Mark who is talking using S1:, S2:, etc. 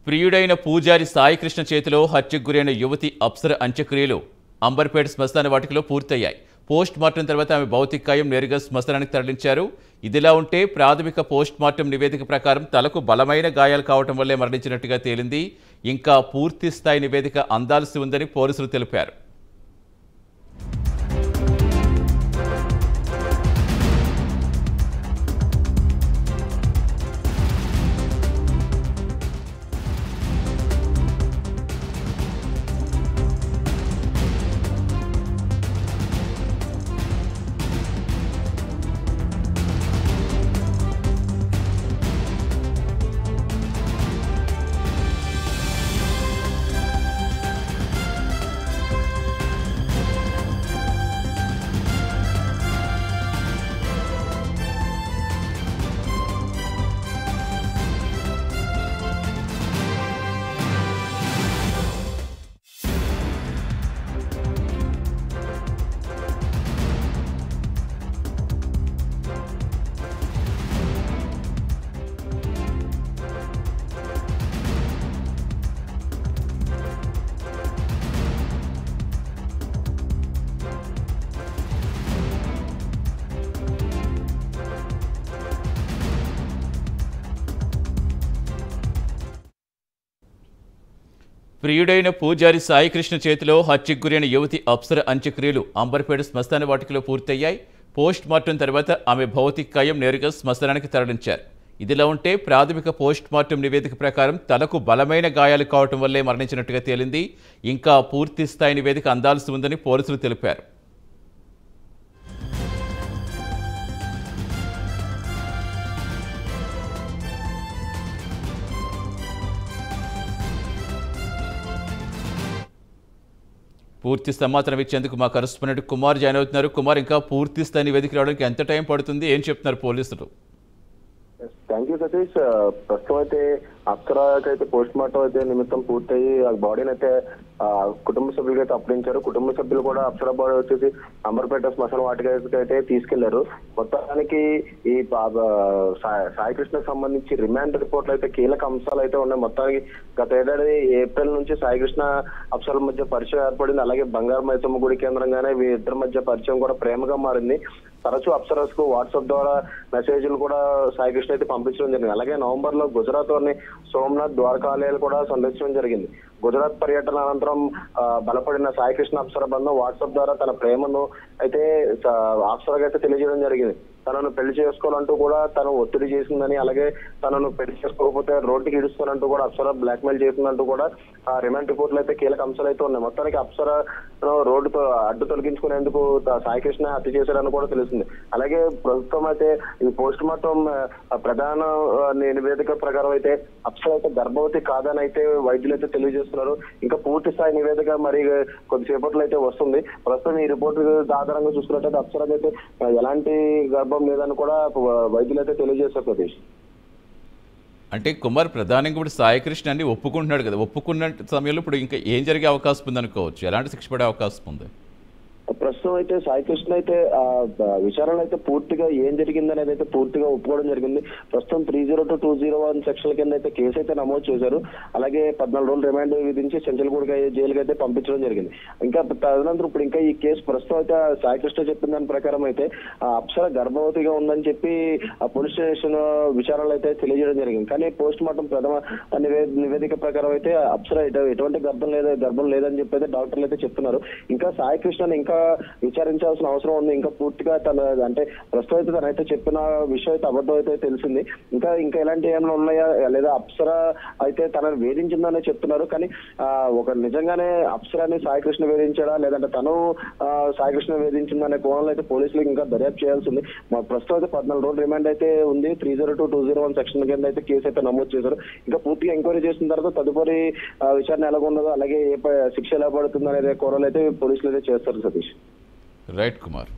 S1: ప్రియుడైన పూజారి సాయికృష్ణ చేతిలో హత్యకు గురైన యువతి అప్సర అంత్యక్రియలు అంబర్పేట శ్మశాన వాటికలో పూర్తయ్యాయి. పోస్ట్ మార్టం తర్వాత ఆమె భౌతికాయం నేరుగా శ్మశానానికి తరలించారు. ఇదిలా ఉంటే ప్రాథమిక పోస్ట్ మార్టం నివేదిక ప్రకారం తలకు బలమైన గాయాలు కావటం వల్లే మరణించినట్టుగా తేలింది. ఇంకా పూర్తి స్థాయి నివేదిక అందాల్సి ఉందని పోలీసులు తెలిపారు. ప్రియుడైన పూజారి సాయికృష్ణ చేతిలో హత్యకు గురైన యువతి అప్సర అంత్యక్రియలు అంబర్పేట శ్మశాన వాటికలో పూర్తయ్యాయి. పోస్ట్ మార్టం తర్వాత ఆమె భౌతికాయం నేరుగా శ్మశానానికి తరలించారు. ఇదిలా ఉంటే ప్రాథమిక పోస్ట్ మార్టం నివేదిక ప్రకారం తలకు బలమైన గాయాలు కావటం వల్లే మరణించినట్టుగా తేలింది. ఇంకా పూర్తి స్థాయి నివేదిక అందాల్సి ఉందని పోలీసులు తెలిపారు. పూర్తి సమాచారం ఇచ్చేందుకు మా కరెస్పాండెంట్ కుమార్ జాయిన్ అవుతున్నారు. కుమార్, ఇంకా పూర్తి స్థాయి నివేదిక రావడానికి ఎంత టైం పడుతుంది, ఏం చెప్తున్నారు పోలీసులు?
S2: Thank you Satish. ప్రస్తుతం అయితే అప్సరాకి అయితే పోస్ట్ మార్టం అయితే నిమిత్తం పూర్తయి ఆ బాడీని అయితే కుటుంబ సభ్యులకి అయితే అప్పగించారు. కుటుంబ సభ్యులు కూడా అప్సరా బాడీ వచ్చేసి అంబర్పేట శ్మశాన వాటికకి అయితే తీసుకెళ్లారు. మొత్తానికి ఈ సాయికృష్ణకు సంబంధించి రిమాండ్ రిపోర్ట్లు అయితే కీలక అంశాలు అయితే ఉన్నాయి. మొత్తానికి గత ఏడాది ఏప్రిల్ నుంచి సాయికృష్ణ అప్సరాల మధ్య పరిచయం ఏర్పడింది. అలాగే బంగారు మైసమ్మ గుడి కేంద్రంగానే వీరిద్దరి మధ్య పరిచయం కూడా ప్రేమగా మారింది. తరచూ అప్సరస్ కు వాట్సాప్ ద్వారా మెసేజ్లు కూడా సాయికృష్ణ అయితే పంపించడం జరిగింది. అలాగే నవంబర్ లో గుజరాత్ లోని సోమనాథ్ ద్వారకాలయాలు కూడా సందర్శించడం జరిగింది. గుజరాత్ పర్యటన అనంతరం బలపడిన సాయికృష్ణ అప్సర బంధం వాట్సాప్ ద్వారా తన ప్రేమను అయితే అప్సరగా అయితే తెలియజేయడం జరిగింది. తనను పెళ్లి చేసుకోవాలంటూ కూడా తను ఒత్తిడి చేసిందని, అలాగే తనను పెళ్లి చేసుకోకపోతే రోడ్డుకి ఇడుస్తానంటూ కూడా అప్సర బ్లాక్ మెయిల్ చేసిందంటూ కూడా ఆ రిమాండ్ రిపోర్ట్లు అయితే కీలక అంశాలు అయితే ఉన్నాయి. మొత్తానికి అప్సర రోడ్డుతో అడ్డు తొలగించుకునేందుకు సాయికృష్ణ హత్య చేశారని కూడా తెలుస్తుంది. అలాగే ప్రస్తుతం అయితే ఈ పోస్ట్ మార్టం ప్రధాన నివేదిక ప్రకారం అయితే అప్సర అయితే గర్భవతి కాదని అయితే వైద్యులు అయితే తెలియజేస్తున్నారు. ఇంకా పూర్తి స్థాయి నివేదిక మరి కొద్దిసేపట్లో అయితే వస్తుంది. ప్రస్తుతం ఈ రిపోర్టు ఆధారంగా చూసుకున్నట్టయితే అప్సరకి అయితే ఎలాంటి గర్భం లేదని కూడా వైద్యులు అయితే తెలియజేస్తారు సతీష్.
S1: అంటే కుమార్, ప్రధానంగా ఇప్పుడు సాయికృష్ణ అన్ని ఒప్పుకుంటున్నాడు కదా, ఒప్పుకున్న సమయంలో ఇప్పుడు ఇంకా ఏం జరిగే అవకాశం ఉంది అనుకోవచ్చు? ఎలాంటి శిక్ష పడే అవకాశం ఉంది?
S2: ప్రస్తుతం అయితే సాయికృష్ణ అయితే విచారణ అయితే పూర్తిగా ఏం జరిగింది అనేది అయితే పూర్తిగా ఒప్పుకోవడం జరిగింది. ప్రస్తుతం 302-201 సెక్షన్ల కింద అయితే కేసు అయితే నమోదు చేశారు. అలాగే 14 రోజులు రిమాండ్ విధించి చెంచల్గూడ జైలుకి అయితే పంపించడం జరిగింది. ఇంకా తదనంతరం ఇప్పుడు ఇంకా ఈ కేసు ప్రస్తుతం అయితే సాయికృష్ణ చెప్పిన దాని ప్రకారం అయితే అప్సర గర్భవతిగా ఉందని చెప్పి ఆ పోలీస్ స్టేషన్ విచారణలో అయితే తెలియజేయడం జరిగింది. కానీ పోస్ట్ మార్టం ప్రథమ నివేదిక ప్రకారం అయితే అప్సర ఎటువంటి గర్భం లేదని చెప్పి అయితే డాక్టర్లు అయితే చెప్తున్నారు. ఇంకా సాయికృష్ణ ఇంకా విచారించాల్సిన అవసరం ఉంది. ఇంకా పూర్తిగా తన అంటే ప్రస్తుతం అయితే తనైతే చెప్పిన విషయం అయితే అబద్ధం అయితే తెలిసింది. ఇంకా ఎలాంటి ఏమైనా ఉన్నాయా, లేదా అప్సర అయితే తనను వేధించిందనే చెప్తున్నారు. కానీ ఒక నిజంగానే అప్సరాని సాయికృష్ణ వేధించాడా, లేదంటే తను సాయికృష్ణ వేధించిందనే కోణంలో అయితే పోలీసులకు ఇంకా దర్యాప్తు చేయాల్సింది. ప్రస్తుతం అయితే 14 రోజులు రిమాండ్ అయితే ఉంది. 302-201 సెక్షన్ కింద అయితే కేసు అయితే నమోదు చేశారు. ఇంకా పూర్తిగా ఎంక్వైరీ చేసిన తర్వాత తదుపరి విచారణ ఎలా ఉన్నదో, అలాగే ఏ శిక్ష ఎలా పడుతుందో అనేది కోణంలో అయితే పోలీసులు అయితే చేస్తారు సతీష్.
S1: రైట్ కుమార్.